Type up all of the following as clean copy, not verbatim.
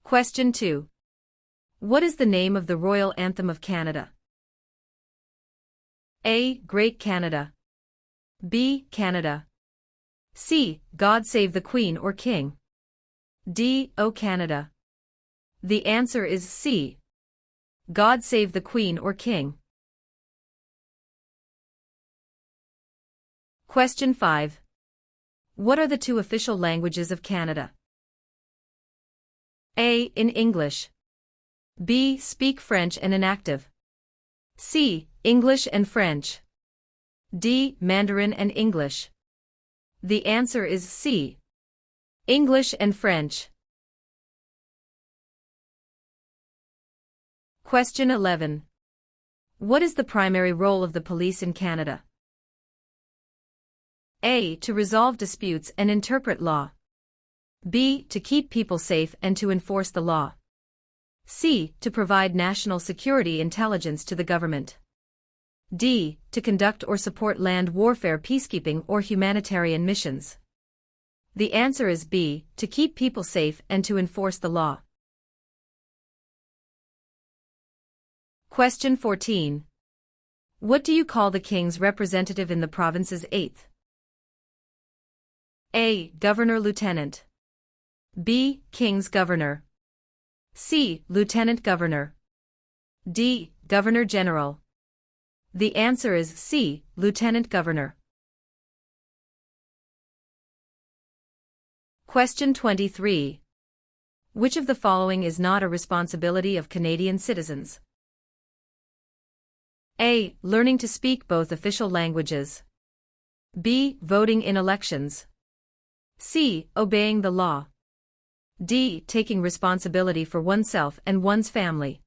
Question 2. What is the name of the royal anthem of Canada? A. Great Canada. B. Canada. C. God Save the Queen or King. D. O Canada. The answer is C. God Save the Queen or King. Question 5. What are the two official languages of Canada? A. In English. B. Speak French and inactive. C. English and French. D. Mandarin and English. The answer is C. English and French. Question 11. What is the primary role of the police in Canada? A. To resolve disputes and interpret law. B. To keep people safe and to enforce the law. C. To provide national security intelligence to the government. D. To conduct or support land warfare, peacekeeping, or humanitarian missions. The answer is B. To keep people safe and to enforce the law. Question 14. What do you call the King's representative in the province's 8th? A. Governor-Lieutenant. B. King's Governor. C. Lieutenant Governor. D. Governor-General. The answer is C. Lieutenant Governor. Question 23. Which of the following is not a responsibility of Canadian citizens? A. Learning to speak both official languages. B. Voting in elections. C. Obeying the law. D. Taking responsibility for oneself and one's family.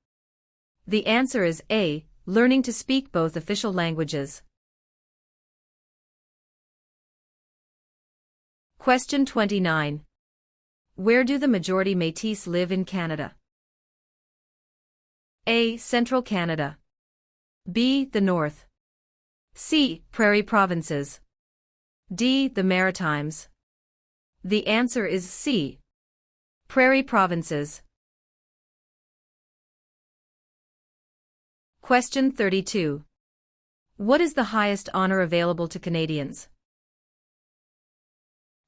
The answer is A. Learning to speak both official languages. Question 29. Where do the majority Métis live in Canada? A. Central Canada. B. The North. C. Prairie Provinces. D. The Maritimes. The answer is C. Prairie Provinces. Question 32. What is the highest honor available to Canadians?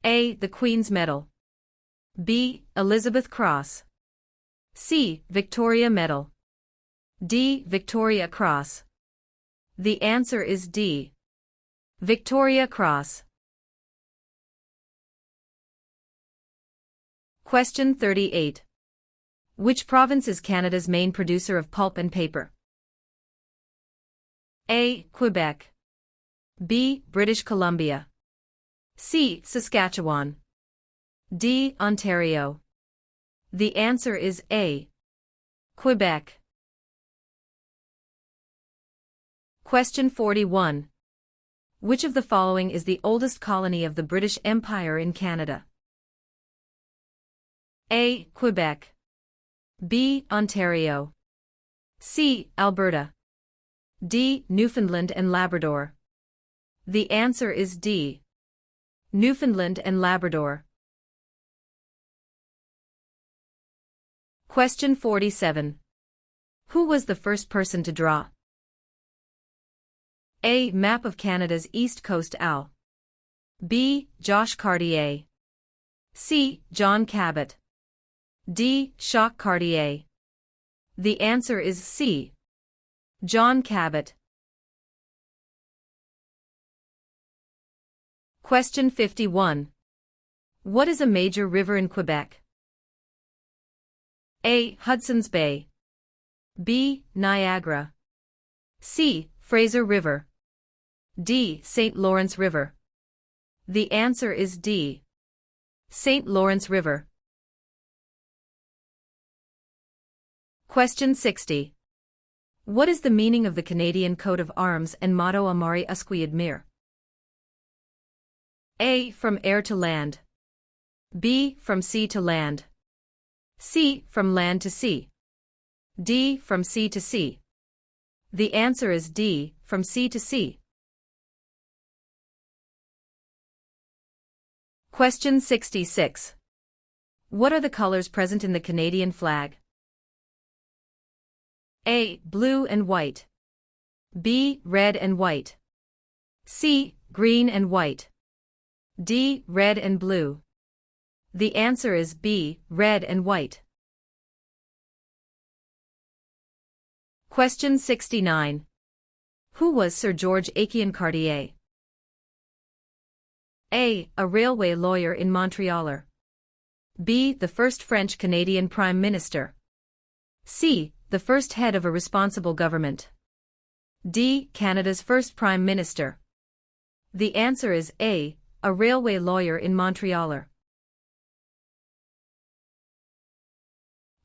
A. The Queen's Medal. B. Elizabeth Cross. C. Victoria Medal. D. Victoria Cross. The answer is D. Victoria Cross. Question 38. Which province is Canada's main producer of pulp and paper? A. Quebec. B. British Columbia. C. Saskatchewan. D. Ontario. The answer is A. Quebec. Question 41. Which of the following is the oldest colony of the British Empire in Canada? A. Quebec. B. Ontario. C. Alberta. D. Newfoundland and Labrador. The answer is D. Newfoundland and Labrador. Question 47. Who was the first person to draw? A. Map of Canada's East Coast Al. B. Josh Cartier. C. John Cabot. D. Jacques Cartier. The answer is C. John Cabot. Question 51. What is a major river in Quebec? A. Hudson's Bay. B. Niagara. C. Fraser River. D. St. Lawrence River. The answer is D. St. Lawrence River. Question 60. What is the meaning of the Canadian coat of arms and motto Amari Usquid Mir? A. From air to land. B. From sea to land. C. From land to sea. D. From sea to sea. The answer is D. From sea to sea. Question 66. What are the colors present in the Canadian flag? A. Blue and white. B. Red and white. C. Green and white. D. Red and blue. The answer is B. Red and white. Question 69. Who was Sir George Aiken Cartier? A. A railway lawyer in Montreal. B. The first French-Canadian Prime Minister. C. The first head of a responsible government. D. Canada's first Prime Minister. The answer is A. A railway lawyer in Montreal.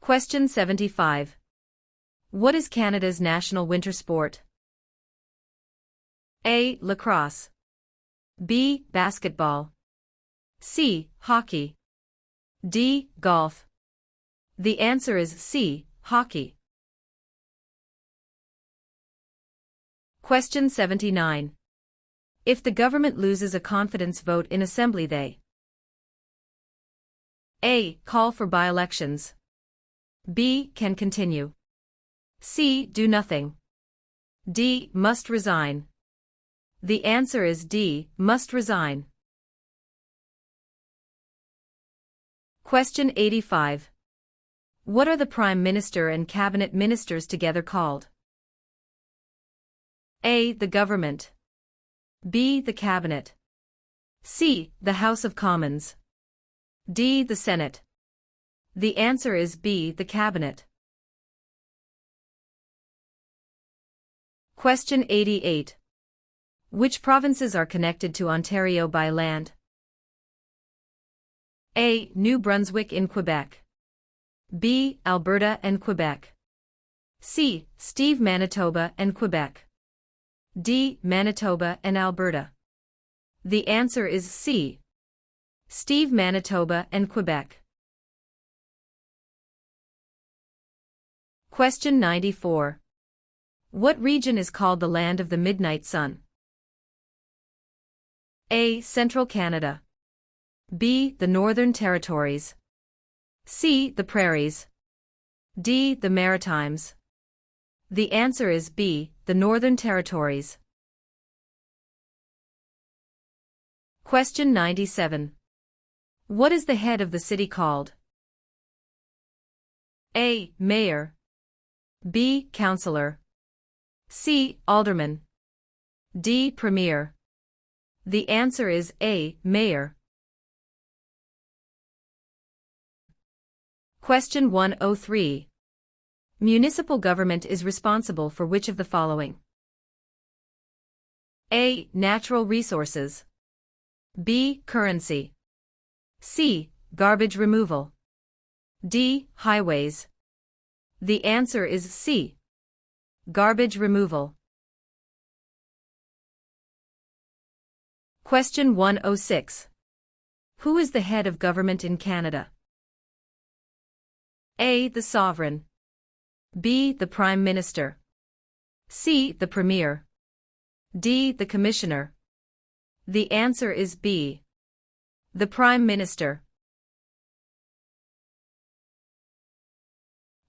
Question 75. What is Canada's national winter sport? A. Lacrosse. B. Basketball. C. Hockey. D. Golf. The answer is C. Hockey. Question 79. If the government loses a confidence vote in Assembly, they A. Call for by-elections. B. Can continue. C. Do nothing. D. Must resign. The answer is D. Must resign. Question 85. What are the Prime Minister and Cabinet Ministers together called? A. The Government. B. The Cabinet. C. The House of Commons. D. The Senate. The answer is B. The Cabinet. Question 88. Which provinces are connected to Ontario by land? A. New Brunswick in Quebec. B. Alberta and Quebec. C. Steve, Manitoba and Quebec. D. Manitoba and Alberta. The answer is C. Steve, Manitoba and Quebec. Question 94. What region is called the Land of the Midnight Sun? A. Central Canada. B. The Northern Territories. C. The Prairies. D. The Maritimes. The answer is B. The Northern Territories. Question 97. What is the head of the city called? A. Mayor. B. Councillor. C. Alderman. D. Premier. The answer is A. Mayor. Question 103. Municipal government is responsible for which of the following? A. Natural resources. B. Currency. C. Garbage removal. D. Highways. The answer is C. Garbage removal. Question 106. Who is the head of government in Canada? A. The Sovereign. B. The Prime Minister. C. The Premier. D. The Commissioner. The answer is B. The Prime Minister.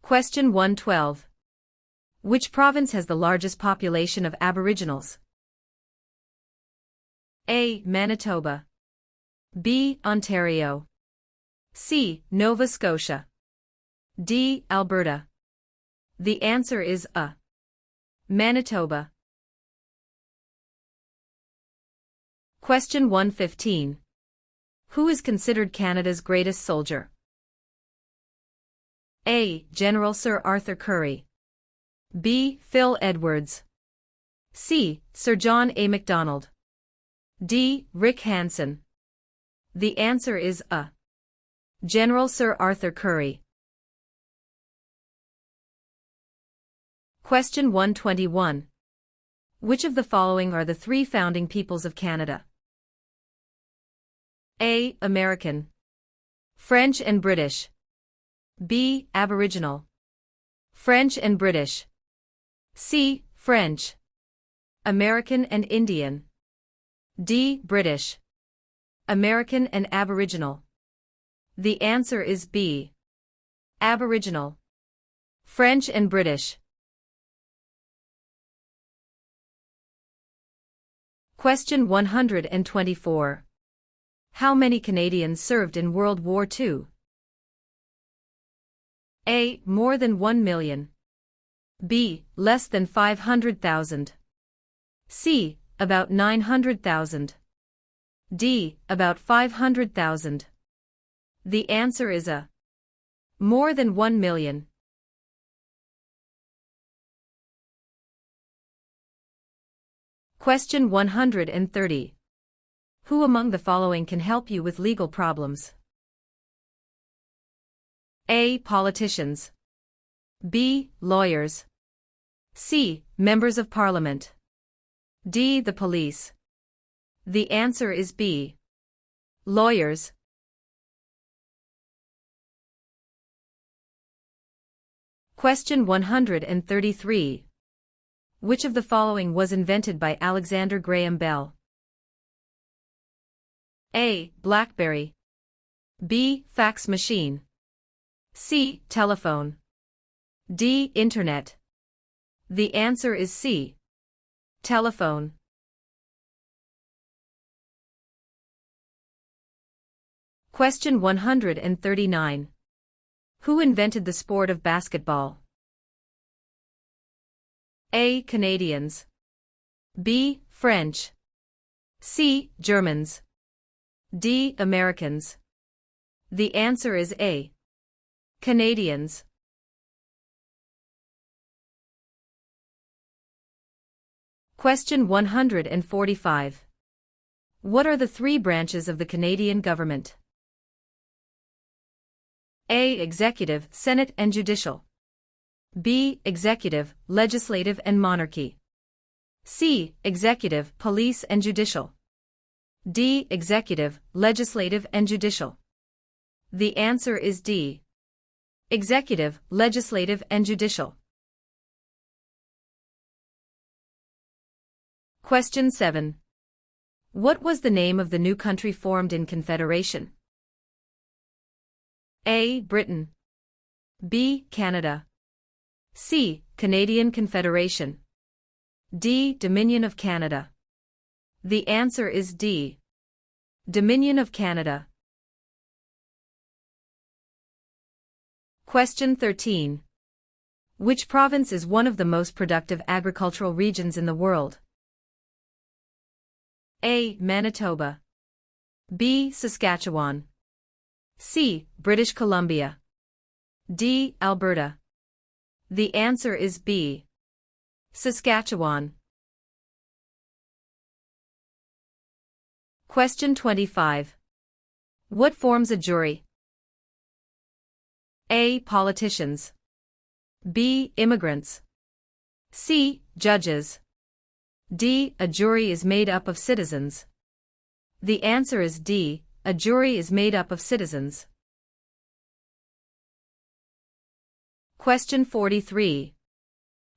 Question 112. Which province has the largest population of Aboriginals? A. Manitoba. B. Ontario. C. Nova Scotia. D. Alberta. The answer is A. Manitoba. Question 115. Who is considered Canada's greatest soldier? A. General Sir Arthur Currie. B. Phil Edwards. C. Sir John A. Macdonald. D. Rick Hansen. The answer is A. General Sir Arthur Currie. Question 121. Which of the following are the three founding peoples of Canada? A. American. French and British. B. Aboriginal. French and British. C. French. American and Indian. D. British. American and Aboriginal. The answer is B. Aboriginal. French and British. Question 124. How many Canadians served in World War II? A. More than 1 million. B. Less than 500,000. C. About 900,000. D. About 500,000. The answer is A. More than 1 million. Question 130. Who among the following can help you with legal problems? A. Politicians. B. Lawyers. C. Members of Parliament. D. The police. The answer is B. Lawyers. Question 133. Which of the following was invented by Alexander Graham Bell? A. BlackBerry. B. Fax machine. C. Telephone. D. Internet. The answer is C. Telephone. Question 139. Who invented the sport of basketball? A. Canadians. B. French. C. Germans. D. Americans. The answer is A. Canadians. Question 145. What are the three branches of the Canadian government? A. Executive, Senate and Judicial. B. Executive, Legislative and Monarchy. C. Executive, Police and Judicial. D. Executive, Legislative and Judicial. The answer is D. Executive, Legislative and Judicial. Question 7. What was the name of the new country formed in Confederation? A. Britain. B. Canada. C. Canadian Confederation. D. Dominion of Canada. The answer is D. Dominion of Canada. Question 13. Which province is one of the most productive agricultural regions in the world? A. Manitoba. B. Saskatchewan. C. British Columbia. D. Alberta. The answer is B. Saskatchewan. Question 25. What forms a jury? A. Politicians. B. Immigrants. C. Judges. D. A jury is made up of citizens. The answer is D. A jury is made up of citizens. Question 43.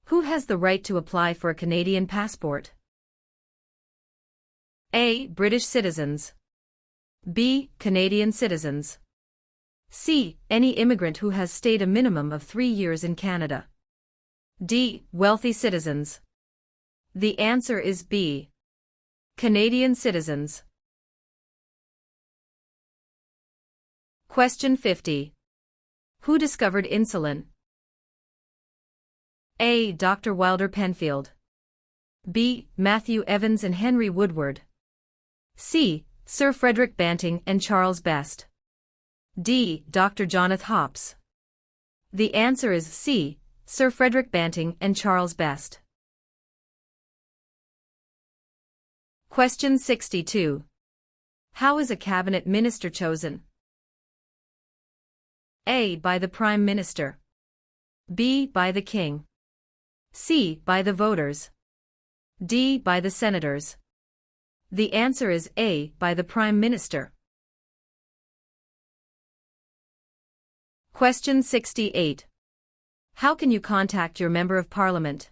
Who has the right to apply for a Canadian passport? A. British citizens. B. Canadian citizens. C. Any immigrant who has stayed a minimum of 3 years in Canada. D. Wealthy citizens. The answer is B. Canadian citizens. Question 50. Who discovered insulin? A. Dr. Wilder Penfield. B. Matthew Evans and Henry Woodward. C. Sir Frederick Banting and Charles Best. D. Dr. Jonathan Hops. The answer is C. Sir Frederick Banting and Charles Best. Question 62. How is a cabinet minister chosen? A. By the Prime Minister. B. By the King. C. By the voters. D. By the senators. The answer is A. By the Prime Minister. Question 68. How can you contact your Member of Parliament?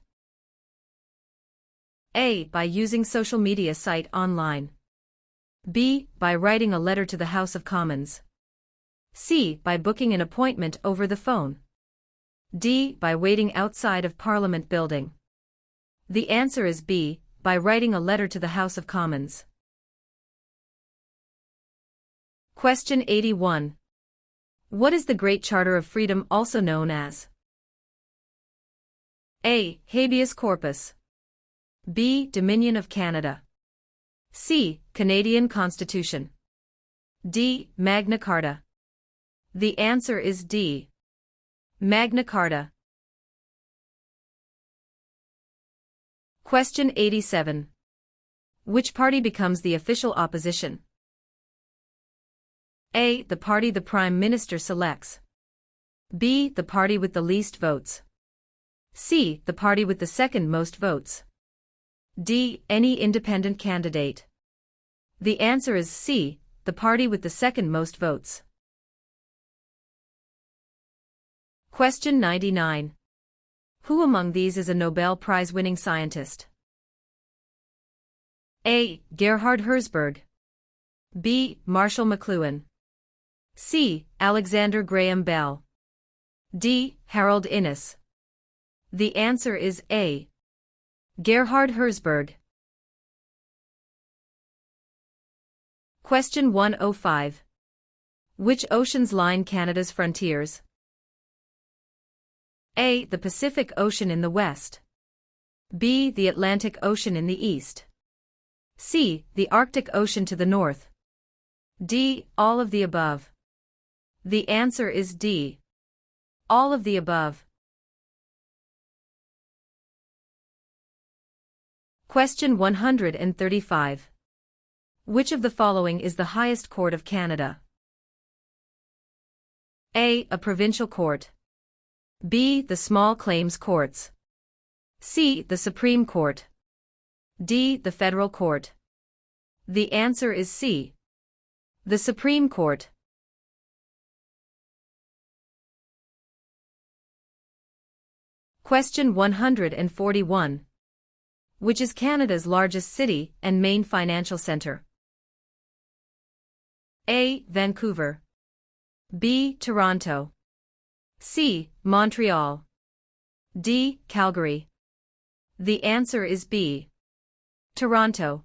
A. By using social media site online. B. By writing a letter to the House of Commons. C. By booking an appointment over the phone. D. By waiting outside of Parliament building. The answer is B. By writing a letter to the House of Commons. Question 81. What is the Great Charter of Freedom also known as? A. Habeas corpus. B. Dominion of Canada. C. Canadian Constitution. D. Magna Carta. The answer is D. Magna Carta. Question 87. Which party becomes the official opposition? A. The party the Prime Minister selects. B. The party with the least votes. C. The party with the second most votes. D. Any independent candidate. The answer is C. The party with the second most votes. Question 99. Who among these is a Nobel Prize-winning scientist? A. Gerhard Herzberg. B. Marshall McLuhan. C. Alexander Graham Bell. D. Harold Innis. The answer is A. Gerhard Herzberg. Question 105. Which oceans line Canada's frontiers? A. The Pacific Ocean in the west. B. The Atlantic Ocean in the east. C. The Arctic Ocean to the north. D. All of the above. The answer is D. All of the above. Question 135. Which of the following is the highest court of Canada? A. A provincial court. B. The small claims courts. C. The Supreme Court. D. The Federal Court. The answer is C. The Supreme Court. Question 141. Which is Canada's largest city and main financial centre? A. Vancouver. B. Toronto. C. Montreal. D. Calgary. The answer is B. Toronto.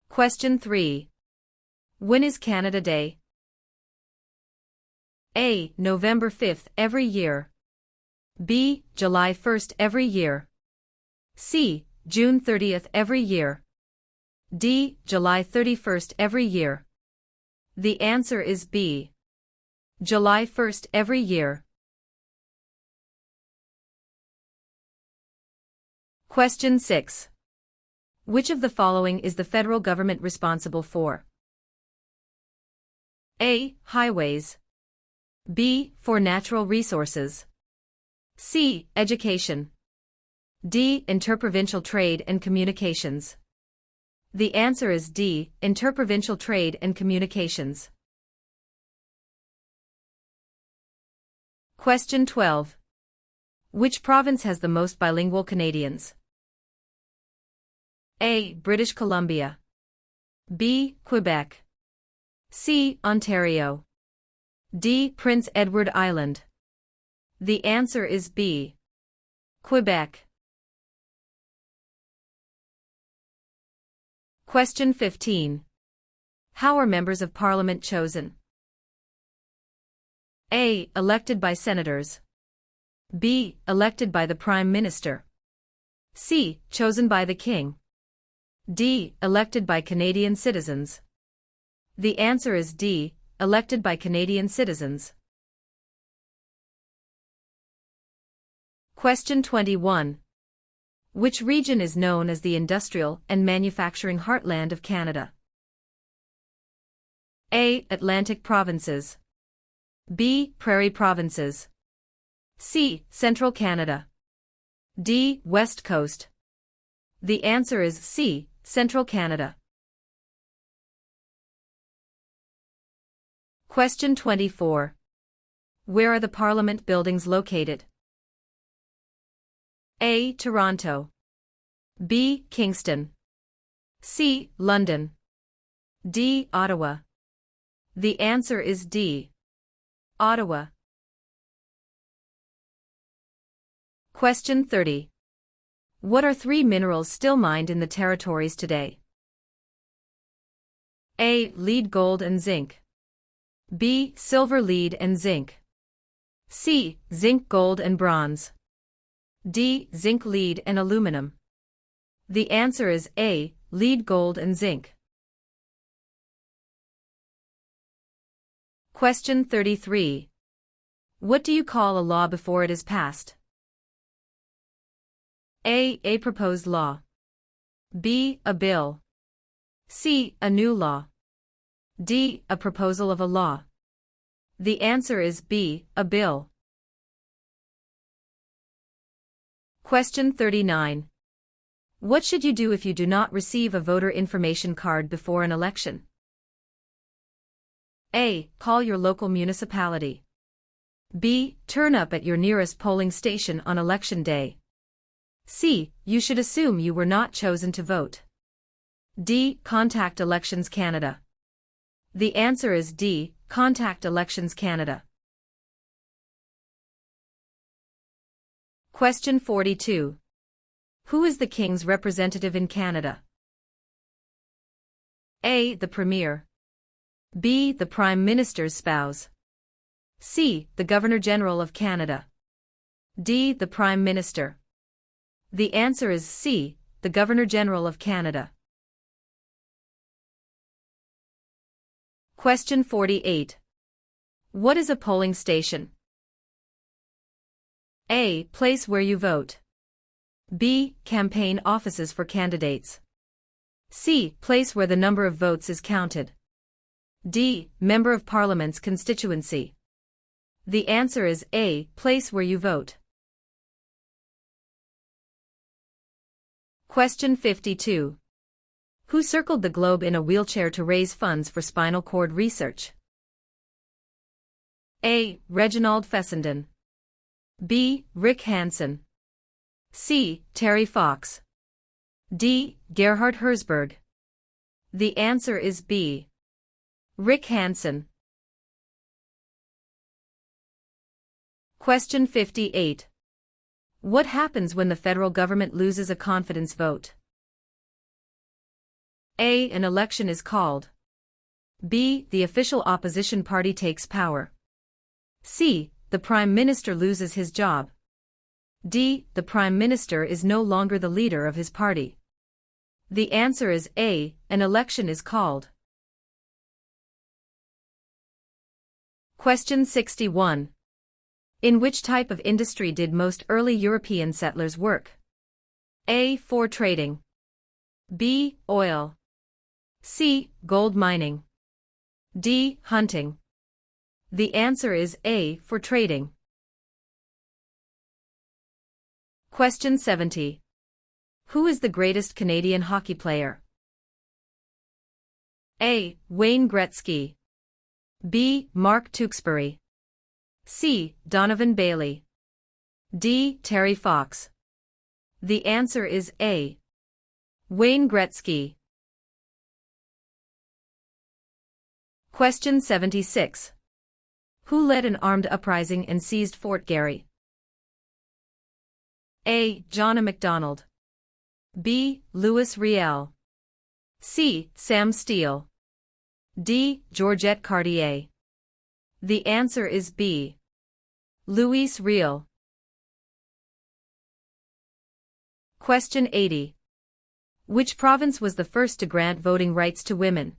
Question 3. When is Canada Day? A. November 5th every year. B. July 1st every year. C. June 30th every year. D. July 31st every year. The answer is B. July 1st every year. Question 6. Which of the following is the federal government responsible for? A. Highways. B. For natural resources. C. Education. D. Interprovincial trade and communications. The answer is D. Interprovincial trade and communications. Question 12. Which province has the most bilingual Canadians? A. British Columbia. B. Quebec. C. Ontario. D. Prince Edward Island. The answer is B. Quebec. Question 15. How are members of Parliament chosen? A. Elected by senators. B. Elected by the Prime Minister. C. Chosen by the King. D. Elected by Canadian citizens. The answer is D. Elected by Canadian citizens. Question 21. Which region is known as the industrial and manufacturing heartland of Canada? A. Atlantic provinces. B. Prairie provinces. C. Central Canada. D. West Coast. The answer is C. Central Canada. Question 24. Where are the Parliament buildings located? A. Toronto. B. Kingston. C. London. D. Ottawa. The answer is D. Ottawa. Question 30. What are 3 minerals still mined in the territories today? A. Lead, gold and zinc. B. Silver, lead and zinc. C. Zinc, gold and bronze. D. Zinc, lead and aluminum. The answer is A. Lead, gold and zinc. Question 33. What do you call a law before it is passed? A. A proposed law. B. A bill. C. A new law. D. A proposal of a law. The answer is B. A bill. Question 39. What should you do if you do not receive a voter information card before an election? A. Call your local municipality. B. Turn up at your nearest polling station on election day. C. You should assume you were not chosen to vote. D. Contact Elections Canada. The answer is D. Contact Elections Canada. Question 42. Who is the King's representative in Canada? A. The Premier. B. The Prime Minister's spouse. C. The Governor-General of Canada. D. The Prime Minister. The answer is C. The Governor-General of Canada. Question 48. What is a polling station? A. Place where you vote. B. Campaign offices for candidates. C. Place where the number of votes is counted. D. Member of Parliament's constituency. The answer is A. Place where you vote. Question 52. Who circled the globe in a wheelchair to raise funds for spinal cord research? A. Reginald Fessenden. B. Rick Hansen. C. Terry Fox. D. Gerhard Herzberg. The answer is B. Rick Hansen. Question 58. What happens when the federal government loses a confidence vote? A. An election is called. B. The official opposition party takes power. C. The Prime Minister loses his job. D. The Prime Minister is no longer the leader of his party. The answer is A. An election is called. Question 61. In which type of industry did most early European settlers work? A. For trading. B. Oil. C. Gold mining. D. Hunting. The answer is A. For trading. Question 70. Who is the greatest Canadian hockey player? A. Wayne Gretzky. B. Mark Tewksbury. C. Donovan Bailey. D. Terry Fox. The answer is A. Wayne Gretzky. Question 76. Who led an armed uprising and seized Fort Garry? A. John Macdonald. B. Louis Riel. C. Sam Steele. D. Georgette Cartier. The answer is B. Louis Riel. Question 80. Which province was the first to grant voting rights to women?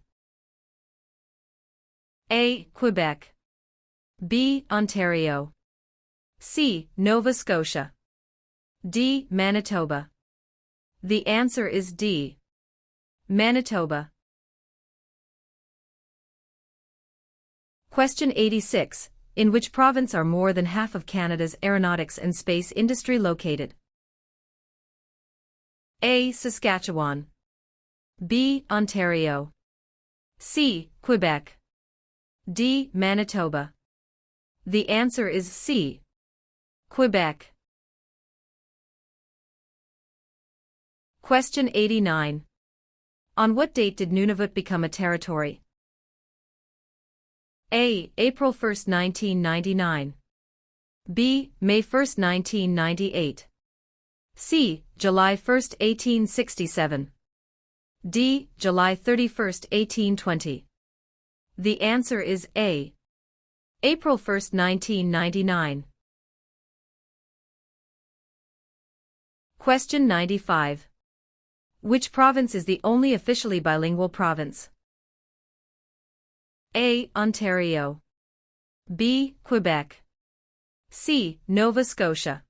A. Quebec. B. Ontario. C. Nova Scotia. D. Manitoba. The answer is D. Manitoba. Question 86. In which province are more than half of Canada's aeronautics and space industry located? A. Saskatchewan. B. Ontario. C. Quebec. D. Manitoba. The answer is C. Quebec. Question 89. On what date did Nunavut become a territory? A. April 1, 1999. B. May 1, 1998. C. July 1, 1867. D. July 31, 1820. The answer is A. April 1, 1999. Question 95. Which province is the only officially bilingual province? A. Ontario. B. Quebec. C. Nova Scotia.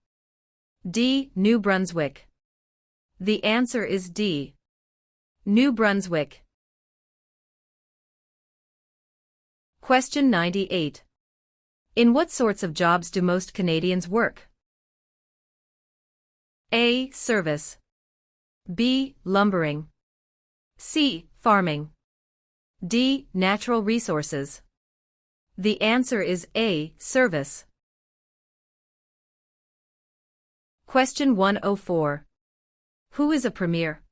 D. New Brunswick. The answer is D. New Brunswick. Question 98. In what sorts of jobs do most Canadians work? A. Service. B. Lumbering. C. Farming. D. Natural resources. The answer is A. Service. Question 104. Who is a premier?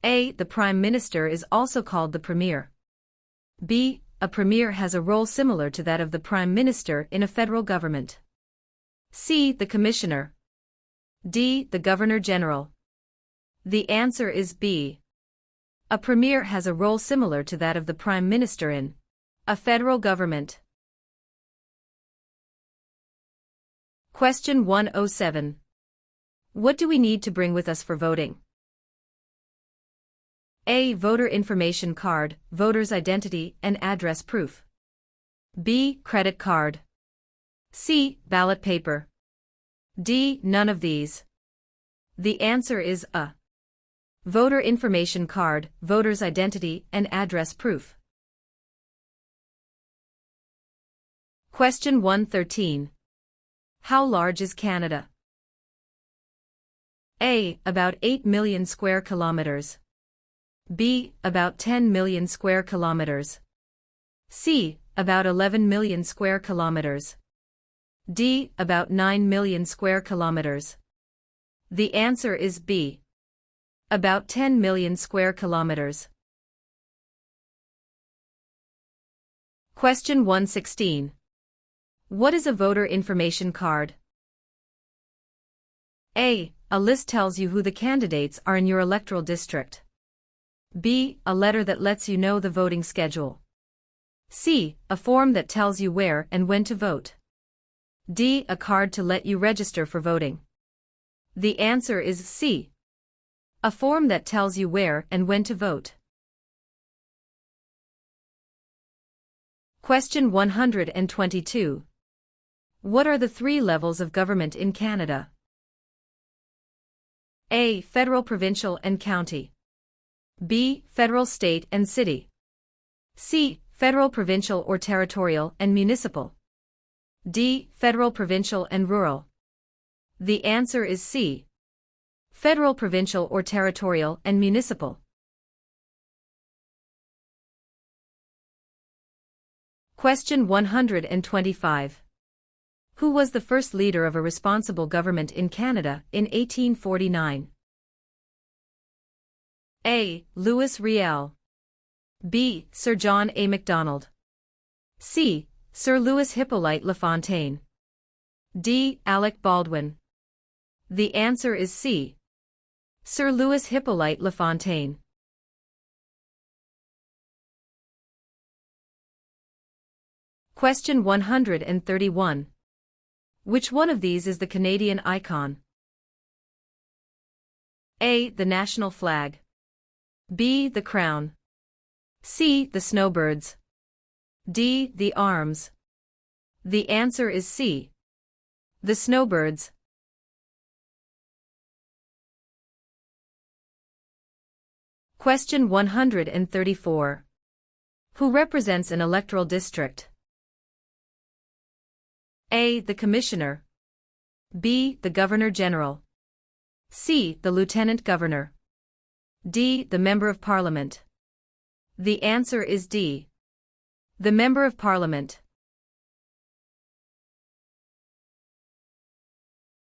A. The Prime Minister is also called the Premier. B. A premier has a role similar to that of the Prime Minister in a federal government. C. The Commissioner. D. The Governor-General. The answer is B. A premier has a role similar to that of the Prime Minister in a federal government. Question 107. What do we need to bring with us for voting? A. Voter information card, voter's identity and address proof. B. Credit card. C. Ballot paper. D. None of these. The answer is A. Voter information card, voter's identity and address proof. Question 113. How large is Canada? A. About 8 million square kilometers. B. About 10 million square kilometers. C. About 11 million square kilometers. D. About 9 million square kilometers. The answer is B. About 10 million square kilometers. Question 116. What is a voter information card? A. A list tells you who the candidates are in your electoral district. B. A letter that lets you know the voting schedule. C. A form that tells you where and when to vote. D. A card to let you register for voting. The answer is C. A form that tells you where and when to vote. Question 122. What are the three levels of government in Canada? A. Federal, provincial, and county. B. Federal, state, and city. C. Federal, provincial, or territorial, and municipal. D. Federal, provincial, and rural. The answer is C. Federal, provincial, or territorial, and municipal. Question 125. Who was the first leader of a responsible government in Canada in 1849? A. Louis Riel. B. Sir John A. Macdonald. C. Sir Louis Hippolyte LaFontaine. D. Alec Baldwin. The answer is C. Sir Louis Hippolyte LaFontaine. Question 131. Which one of these is the Canadian icon? A. The national flag. B. The crown. C. The snowbirds. D. The arms. The answer is C. The snowbirds. Question 134. Who represents an electoral district? A. The Commissioner. B. The Governor-General. C. The Lieutenant Governor. D. The Member of Parliament. The answer is D. The Member of Parliament.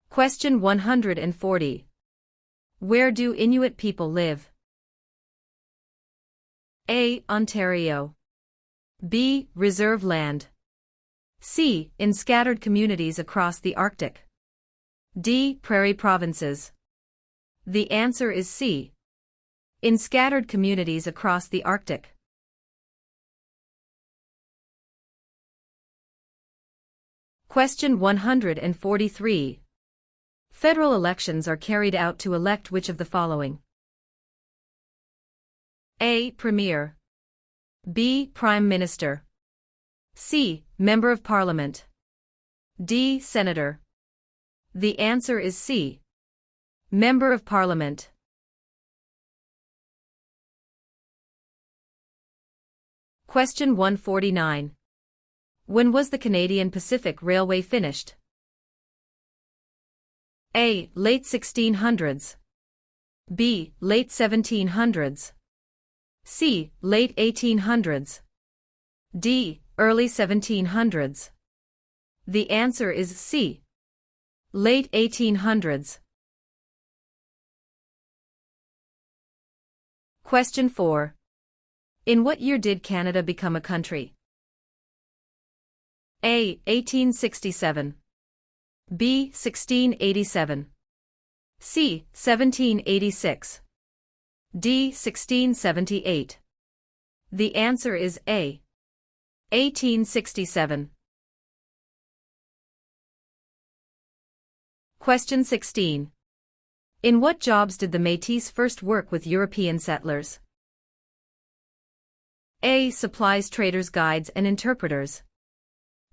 Question 140. Where do Inuit people live? A. Ontario. B. Reserve land. C. In scattered communities across the Arctic. D. Prairie provinces. The answer is C. In scattered communities across the Arctic. Question 143. Federal elections are carried out to elect which of the following? A. Premier. B. Prime Minister. C. Member of Parliament. D. Senator. The answer is C. Member of Parliament. Question 149. When was the Canadian Pacific Railway finished? A. Late 1600s. B. Late 1700s. C. Late 1800s. D. Early 1700s. The answer is C. Late 1800s. Question 4. In what year did Canada become a country? A. 1867. B. 1687. C. 1786. D. 1678. The answer is A. 1867. Question 16. In what jobs did the Métis first work with European settlers? A. Supplies traders, guides and interpreters.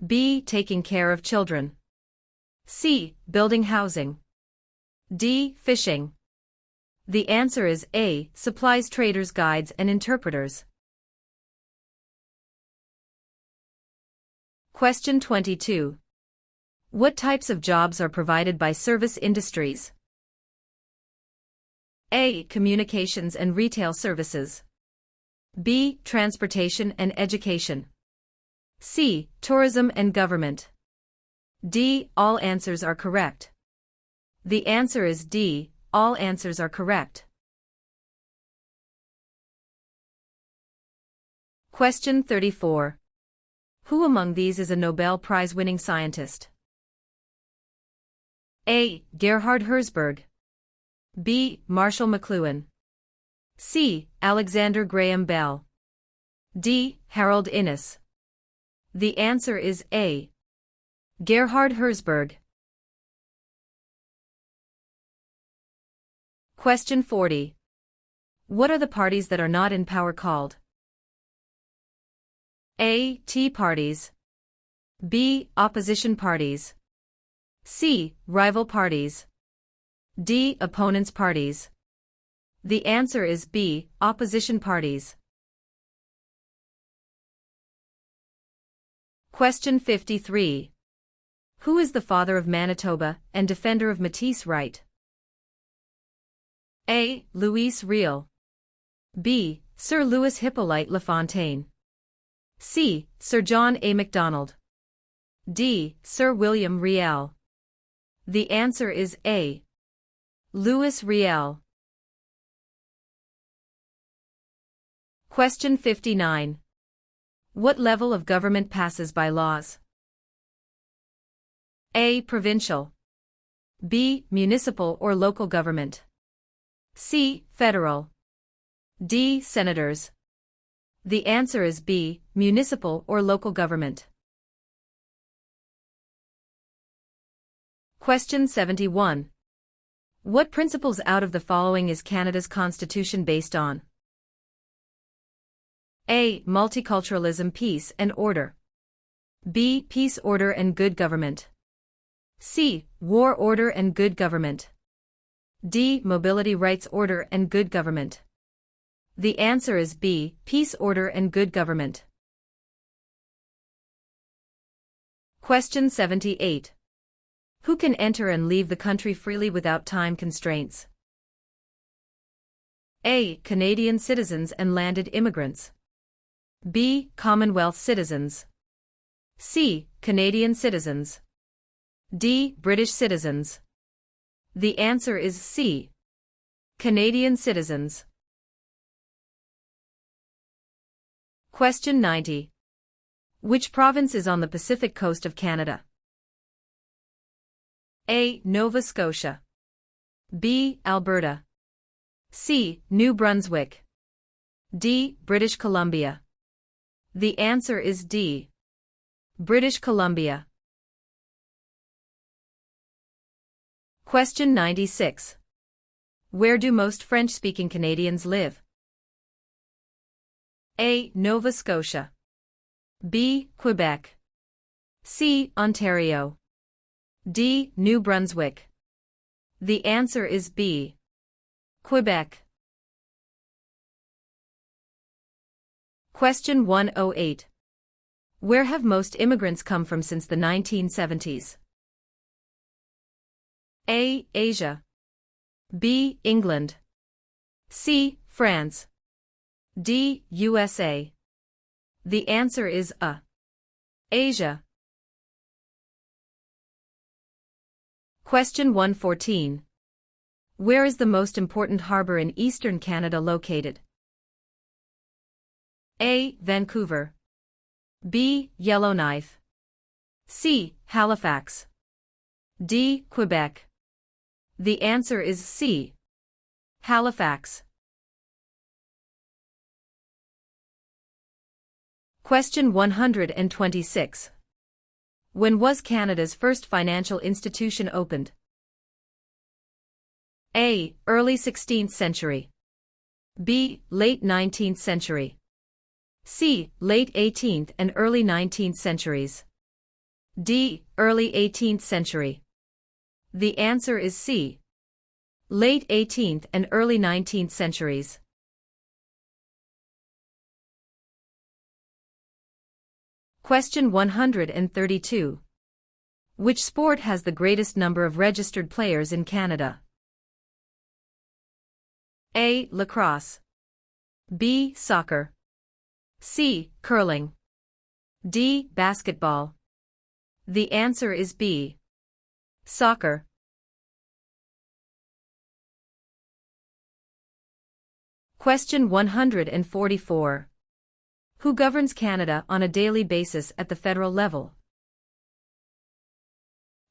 B. Taking care of children. C. Building housing. D. Fishing. The answer is A. Supplies traders, guides and interpreters. Question 22. What types of jobs are provided by service industries? A. Communications and retail services. B. Transportation and education. C. Tourism and government. D. All answers are correct. The answer is D. All answers are correct. Question 34. Who among these is a Nobel Prize-winning scientist? A. Gerhard Herzberg. B. Marshall McLuhan. C. Alexander Graham Bell. D. Harold Innis. The answer is A. Gerhard Herzberg. Question 40. What are the parties that are not in power called? A. Tea parties. B. Opposition parties. C. Rival parties. D. Opponents parties. The answer is B. Opposition parties. Question 53. Who is the father of Manitoba and defender of Métis right? A. Louis Riel. B. Sir Louis Hippolyte Lafontaine. C. Sir John A. Macdonald. D. Sir William Riel. The answer is A. Louis Riel. Question 59. What level of government passes by laws? A. Provincial. B. Municipal or local government. C. Federal. D. Senators. The answer is B. Municipal or local government. Question 71. What principles out of the following is Canada's constitution based on? A. Multiculturalism, peace and order. B. Peace, order and good government. C. War, order and good government. D. Mobility, rights, order and good government. The answer is B. Peace, order and good government. Question 78. Who can enter and leave the country freely without time constraints? A. Canadian citizens and landed immigrants. B. Commonwealth citizens. C. Canadian citizens. D. British citizens. The answer is C. Canadian citizens. Question 90. Which province is on the Pacific coast of Canada? A. Nova Scotia. B. Alberta. C. New Brunswick. D. British Columbia. The answer is D. British Columbia. Question 96. Where do most French-speaking Canadians live? A. Nova Scotia. B. Quebec. C. Ontario. D. New Brunswick. The answer is B. Quebec. Question 108. Where have most immigrants come from since the 1970s? A. Asia. B. England. C. France. D. USA. The answer is A. Asia. Question 114. Where is the most important harbor in eastern Canada located? A. Vancouver. B. Yellowknife. C. Halifax. D. Quebec. The answer is C. Halifax. Question 126. When was Canada's first financial institution opened? A. Early 16th century. B. Late 19th century. C. Late 18th and early 19th centuries. D. Early 18th century. The answer is C. Late 18th and early 19th centuries. Question 132. Which sport has the greatest number of registered players in Canada? A. Lacrosse. B. Soccer. C. Curling. D. Basketball. The answer is B. Soccer. Question 144. Who governs Canada on a daily basis at the federal level?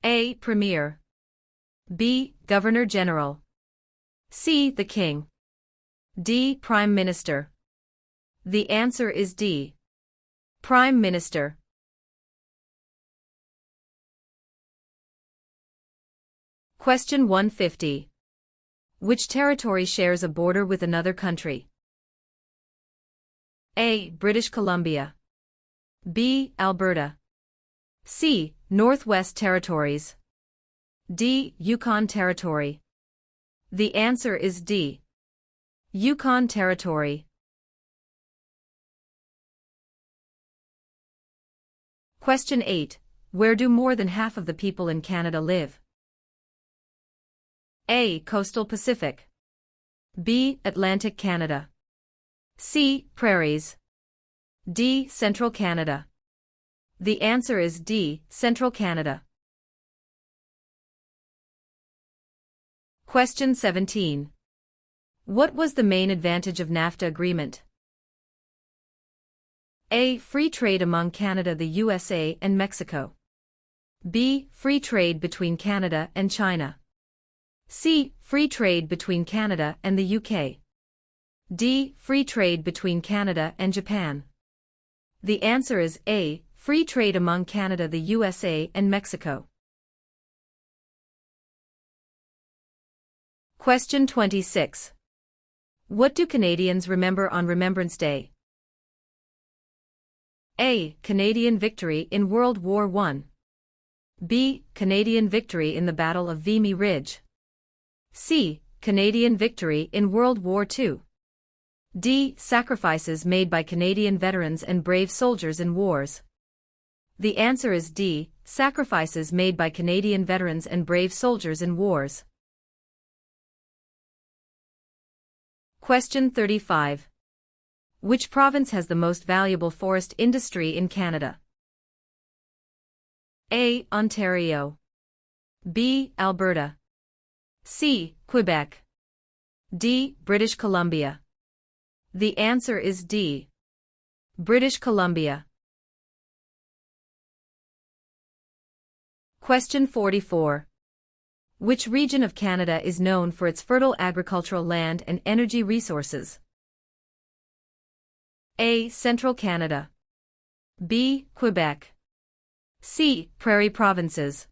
A. Premier. B. Governor General. C. The King. D. Prime Minister. The answer is D. Prime Minister. Question 150. Which territory shares a border with another country? A. British Columbia. B. Alberta. C. Northwest Territories. D. Yukon Territory. The answer is D. Yukon Territory. Question 8. Where do more than half of the people in Canada live? A. Coastal Pacific. B. Atlantic Canada. C. Prairies. D. Central Canada. The answer is D. Central Canada. Question 17. What was the main advantage of NAFTA agreement? A. Free trade among Canada, the USA, and Mexico. B. Free trade between Canada and China. C. Free trade between Canada and the UK. D. Free trade between Canada and Japan. The answer is A. Free trade among Canada, the USA, and Mexico. Question 26. What do Canadians remember on Remembrance Day? A. Canadian victory in World War I. B. Canadian victory in the Battle of Vimy Ridge. C. Canadian victory in World War II. D. Sacrifices made by Canadian veterans and brave soldiers in wars. The answer is D. Sacrifices made by Canadian veterans and brave soldiers in wars. Question 35. Which province has the most valuable forest industry in Canada? A. Ontario. B. Alberta. C. Quebec. D. British Columbia. The answer is D. British Columbia. Question 44. Which region of Canada is known for its fertile agricultural land and energy resources? A. Central Canada. B. Quebec. C. Prairie provinces.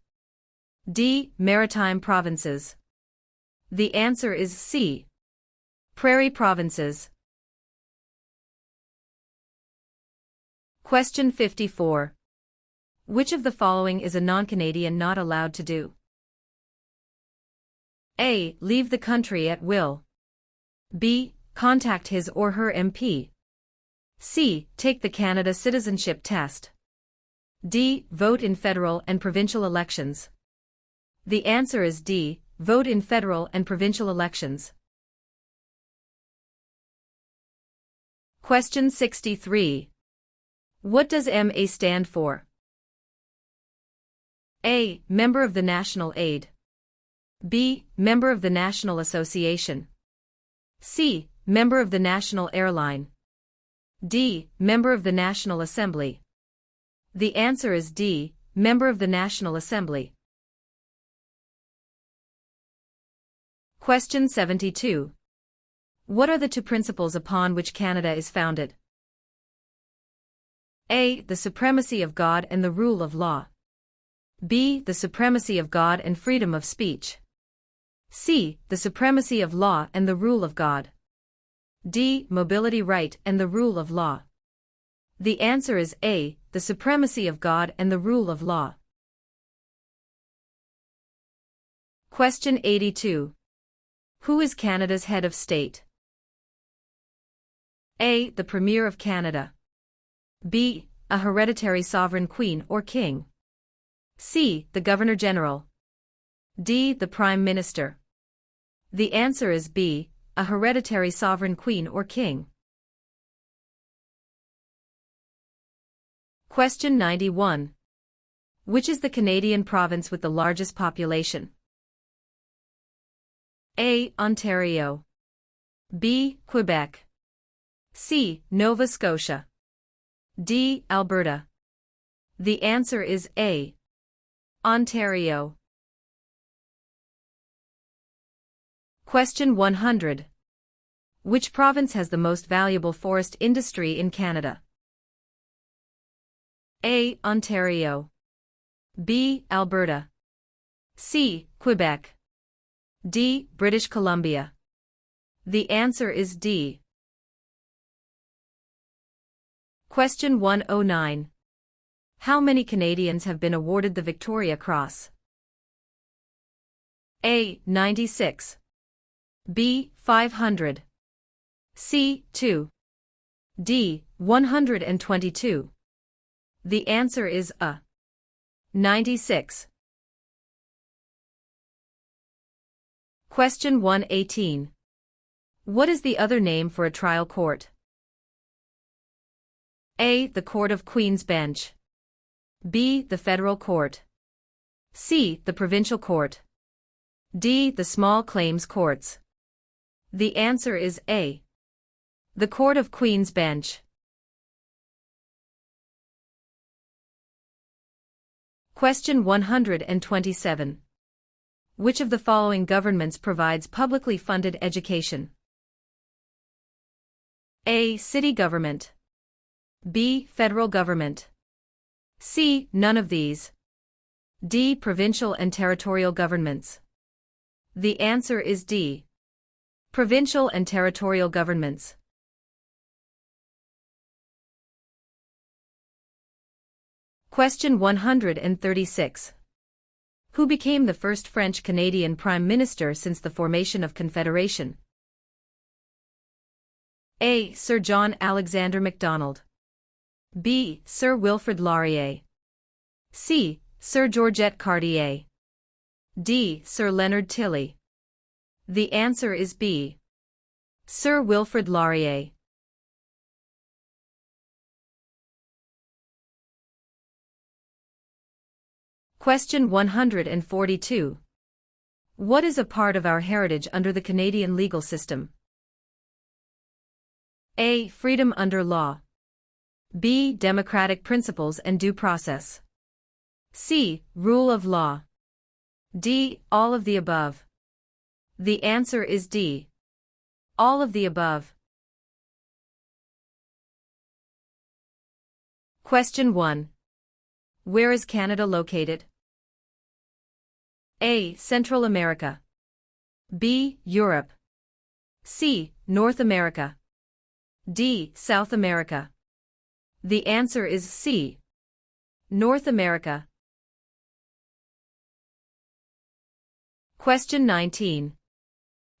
D. Maritime provinces. The answer is C. Prairie provinces. Question 54. Which of the following is a non-Canadian not allowed to do? A. Leave the country at will. B. Contact his or her MP. C. Take the Canada Citizenship Test. D. Vote in federal and provincial elections. The answer is D. Vote in federal and provincial elections. Question 63. What does MA stand for? A. Member of the National Aid. B. Member of the National Association. C. Member of the National Airline. D. Member of the National Assembly. The answer is D. Member of the National Assembly. Question 72. What are the two principles upon which Canada is founded? A. The supremacy of God and the rule of law. B. The supremacy of God and freedom of speech. C. The supremacy of law and the rule of God. D. Mobility right and the rule of law. The answer is A. The supremacy of God and the rule of law. Question 82. Who is Canada's head of state? A. The Premier of Canada. B. A hereditary sovereign queen or king. C. The Governor-General. D. The Prime Minister. The answer is B. A hereditary sovereign queen or king. Question 91. Which is the Canadian province with the largest population? A. Ontario. B. Quebec. C. Nova Scotia. D. Alberta. The answer is A. Ontario. Question 100. Which province has the most valuable forest industry in Canada? A. Ontario. B. Alberta. C. Quebec. D. British Columbia. The answer is D. Question 109. How many Canadians have been awarded the Victoria Cross? A. 96. B. 500. C. 2. D. 122. The answer is A. 96. Question 118. What is the other name for a trial court? A. The Court of Queen's Bench. B. The Federal Court. C. The Provincial Court. D. The Small Claims Courts. The answer is A. The Court of Queen's Bench. Question 127. Which of the following governments provides publicly funded education? A. City government. B. Federal government. C. None of these. D. Provincial and territorial governments. The answer is D. Provincial and territorial governments. Question 136. Who became the first French-Canadian Prime Minister since the formation of Confederation? A. Sir John Alexander Macdonald. B. Sir Wilfrid Laurier. C. Sir Georgette Cartier. D. Sir Leonard Tilley. The answer is B. Sir Wilfrid Laurier. Question 142. What is a part of our heritage under the Canadian legal system? A. Freedom under law. B. Democratic principles and due process. C. Rule of law. D. All of the above. The answer is D. All of the above. Question 1. Where is Canada located? A. Central America. B. Europe. C. North America. D. South America. The answer is C. North America. Question 19.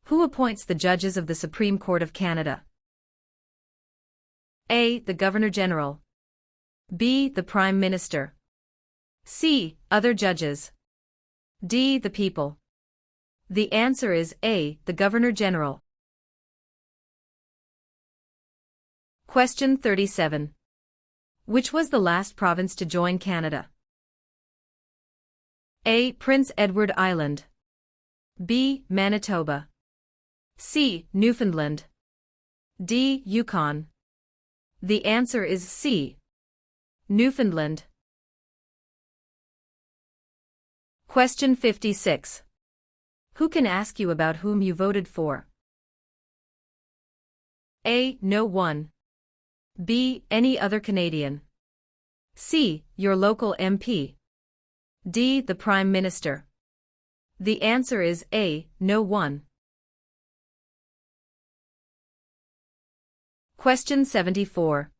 Who appoints the judges of the Supreme Court of Canada? A. The Governor-General. B. The Prime Minister. C. Other judges. D. The people. The answer is A. The Governor-General. Question 37. Which was the last province to join Canada? A. Prince Edward Island. B. Manitoba. C. Newfoundland. D. Yukon. The answer is C. Newfoundland. Question 56. Who can ask you about whom you voted for? A. No one. B. Any other Canadian. C. Your local MP. D. The Prime Minister. The answer is A. No one. Question 74.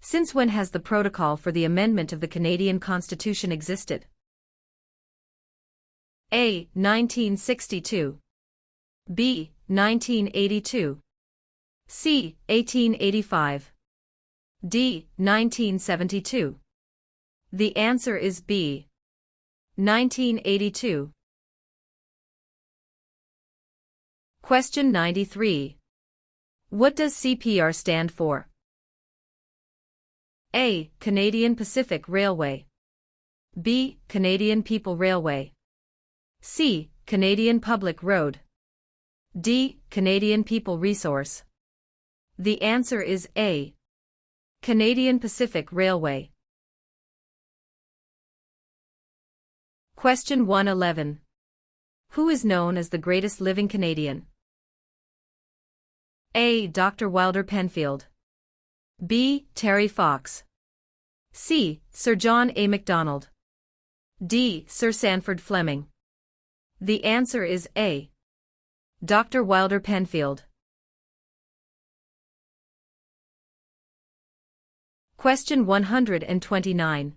Since when has the protocol for the amendment of the Canadian Constitution existed? A. 1962. B. 1982. C. 1885. D. 1972. The answer is B. 1982. Question 93. What does CPR stand for? A. Canadian Pacific Railway. B. Canadian People Railway. C. Canadian Public Road. D. Canadian People Resource. The answer is A. Canadian Pacific Railway. Question 111. Who is known as the greatest living Canadian? A. Dr. Wilder Penfield. B. Terry Fox. C. Sir John A. Macdonald. D. Sir Sanford Fleming. The answer is A. Dr. Wilder Penfield. Question 129.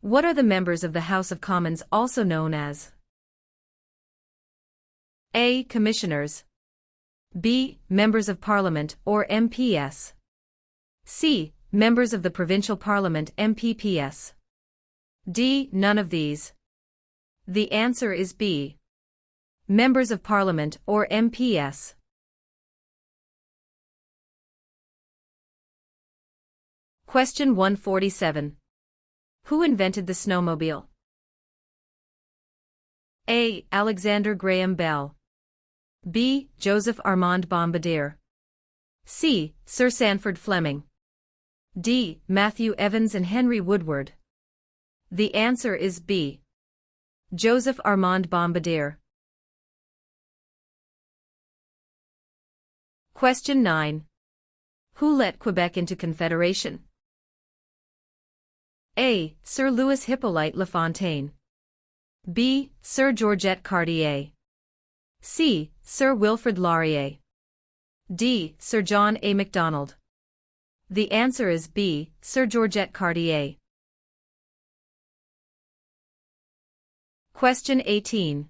What are the members of the House of Commons also known as? A. Commissioners. B. Members of Parliament or MPS. C. Members of the Provincial Parliament MPPS. D. None of these. The answer is B. Members of Parliament or MPS. Question 147. Who invented the snowmobile? A. Alexander Graham Bell. B. Joseph Armand Bombardier. C. Sir Sanford Fleming. D. Matthew Evans and Henry Woodward. The answer is B. Joseph Armand Bombardier. Question 9. Who let Quebec into Confederation? A. Sir Louis Hippolyte Lafontaine. B. Sir Georgette Cartier. C. Sir Wilfrid Laurier. D. Sir John A. Macdonald. The answer is B. Sir Georgette Cartier. Question 18.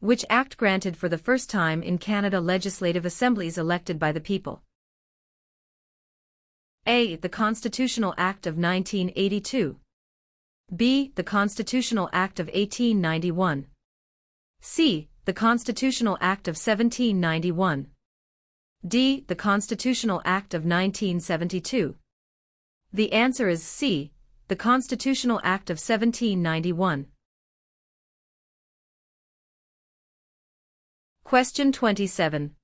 Which act granted for the first time in Canada legislative assemblies elected by the people? A. The Constitutional Act of 1982. B. The Constitutional Act of 1891. C. The Constitutional Act of 1791. D. The Constitutional Act of 1972. The answer is C. The Constitutional Act of 1791. Question 27.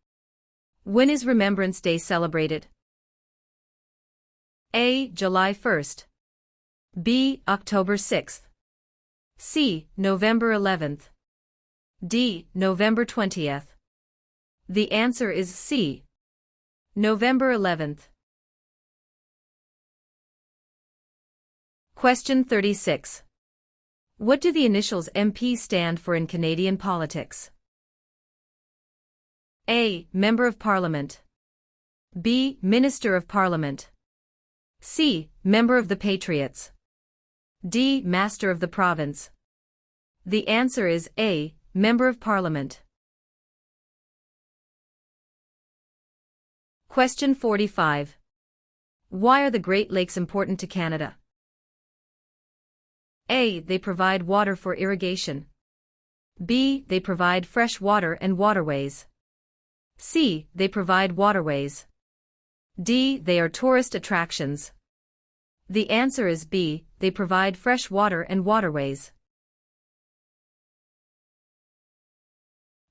When is Remembrance Day celebrated? A. July 1st. B. October 6th. C. November 11th. D. November 20th. The answer is C. November 11th. Question 36. What do the initials MP stand for in Canadian politics? A. Member of Parliament. B. Minister of Parliament. C. Member of the Patriots. D. Master of the Province. The answer is A. Member of Parliament. Question 45. Why are the Great Lakes important to Canada? A. They provide water for irrigation. B. They provide fresh water and waterways. C. They provide waterways. D. They are tourist attractions. The answer is B. They provide fresh water and waterways.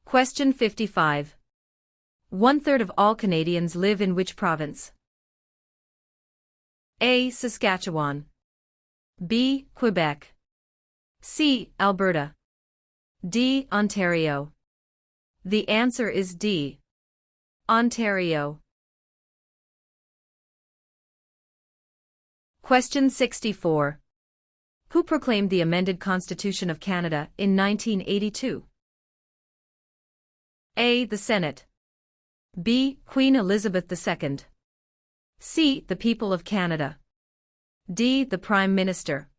Question 55. 1/3 of all Canadians live in which province? A. Saskatchewan. B. Quebec. C. Alberta. D. Ontario. The answer is D. Ontario. Question 64. Who proclaimed the amended Constitution of Canada in 1982? A. The Senate. B. Queen Elizabeth II. C. The people of Canada. D. The Prime Minister.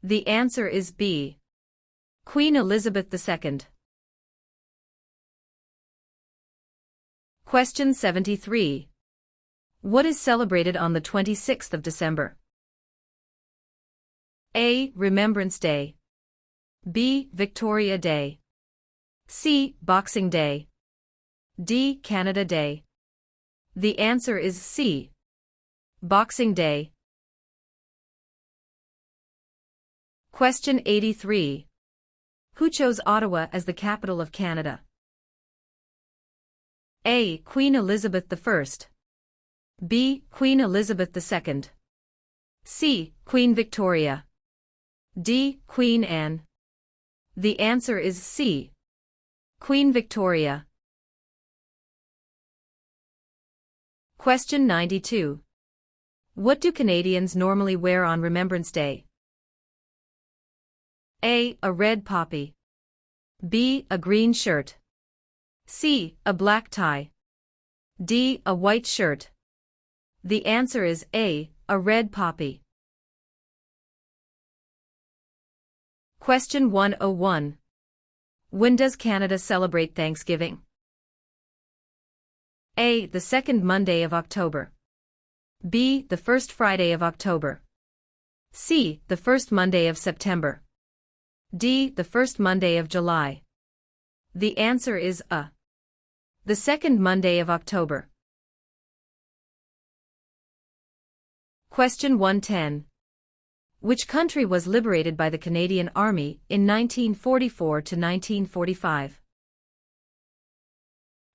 The answer is B. Queen Elizabeth II. Question 73. What is celebrated on the 26th of December? A. Remembrance Day. B. Victoria Day. C. Boxing Day. D. Canada Day. The answer is C. Boxing Day. Question 83. Who chose Ottawa as the capital of Canada? A. Queen Elizabeth I. B. Queen Elizabeth II. C. Queen Victoria. D. Queen Anne. The answer is C. Queen Victoria. Question 92. What do Canadians normally wear on Remembrance Day? A. A red poppy. B. A green shirt. C. A black tie. D. A white shirt. The answer is A. A red poppy. Question 101. When does Canada celebrate Thanksgiving? A. The second Monday of October. B. The first Friday of October. C. The first Monday of September. D. The first Monday of July. The answer is A. The second Monday of October. Question 110. Which country was liberated by the Canadian Army in 1944 to 1945?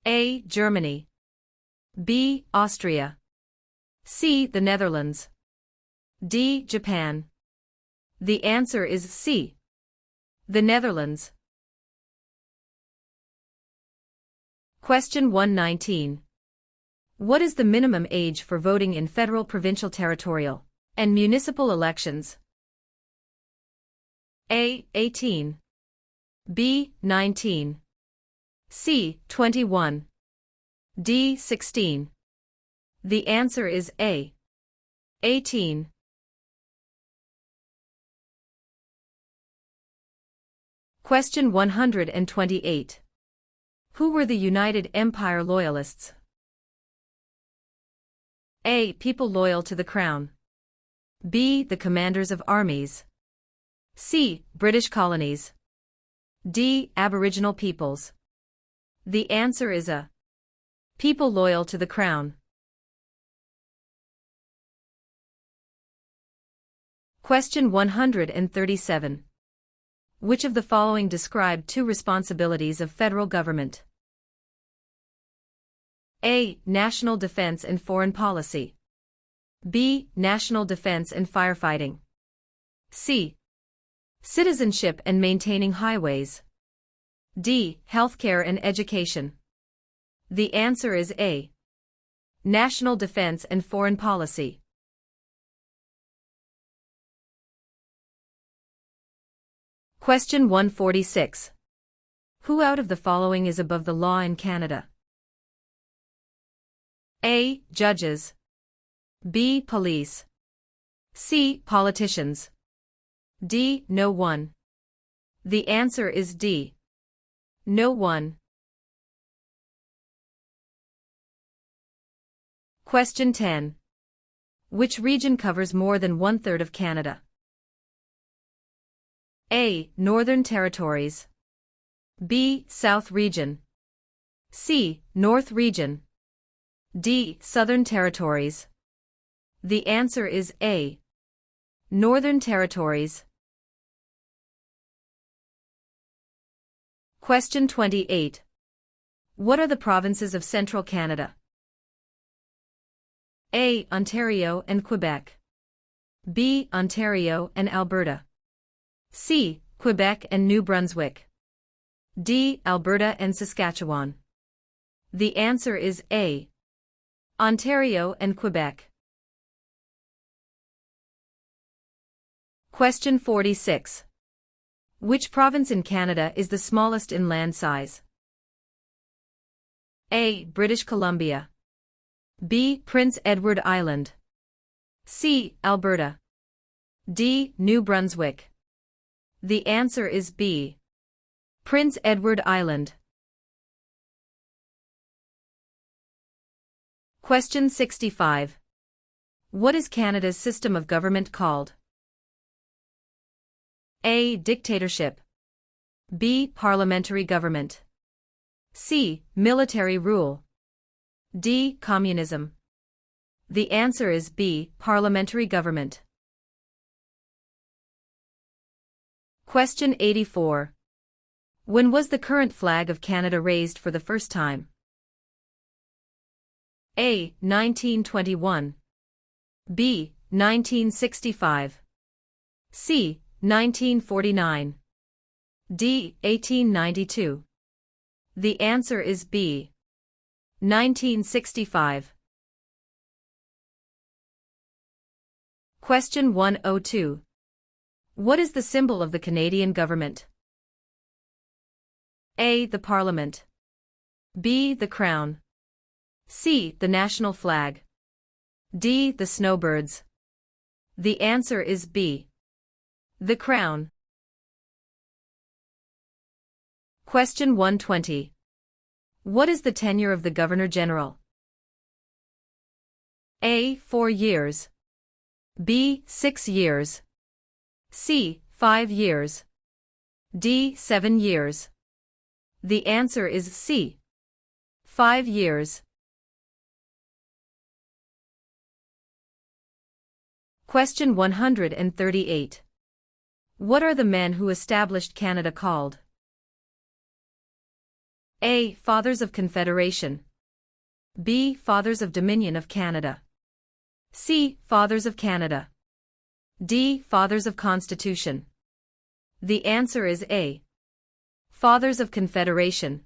A. Germany. B. Austria. C. The Netherlands. D. Japan. The answer is C. The Netherlands. Question 119. What is the minimum age for voting in federal, provincial, territorial, and municipal elections? A. 18. B. 19. C. 21. D. 16. The answer is A. 18. Question 128. Who were the United Empire Loyalists? A. People loyal to the Crown. B. The commanders of armies. C. British colonies. D. Aboriginal peoples. The answer is A. People loyal to the Crown. Question 137. Which of the following describe two responsibilities of federal government? A. National defense and foreign policy. B. National defense and firefighting. C. Citizenship and maintaining highways. D. Healthcare and education. The answer is A. National defense and foreign policy. Question 146. Who out of the following is above the law in Canada? A. Judges. B. Police. C. Politicians. D. No one. The answer is D. No one. Question 10. Which region covers more than 1/3 of Canada? A. Northern Territories. B. South Region. C. North Region. D. Southern Territories. The answer is A. Northern Territories. Question 28. What are the provinces of Central Canada? A. Ontario and Quebec. B. Ontario and Alberta. C. Quebec and New Brunswick. D. Alberta and Saskatchewan. The answer is A. Ontario and Quebec. Question 46. Which province in Canada is the smallest in land size? A. British Columbia. B. Prince Edward Island. C. Alberta. D. New Brunswick. The answer is B. Prince Edward Island. Question 65. What is Canada's system of government called? A. Dictatorship. B. Parliamentary government. C. Military rule. D. Communism. The answer is B. Parliamentary government. Question 84. When was the current flag of Canada raised for the first time? A. 1921. B. 1965. C. 1949. D. 1892. The answer is B. 1965. Question 102. What is the symbol of the Canadian government? A. The Parliament. B. The Crown. C. The national flag. D. The snowbirds. The answer is B. The Crown. Question 120. What is the tenure of the Governor-General? A. 4 years. B. 6 years. C. 5 years. D. 7 years. The answer is C. 5 years. Question 138. What are the men who established Canada called? A. Fathers of Confederation. B. Fathers of Dominion of Canada. C. Fathers of Canada. D. Fathers of Constitution. The answer is A. Fathers of Confederation.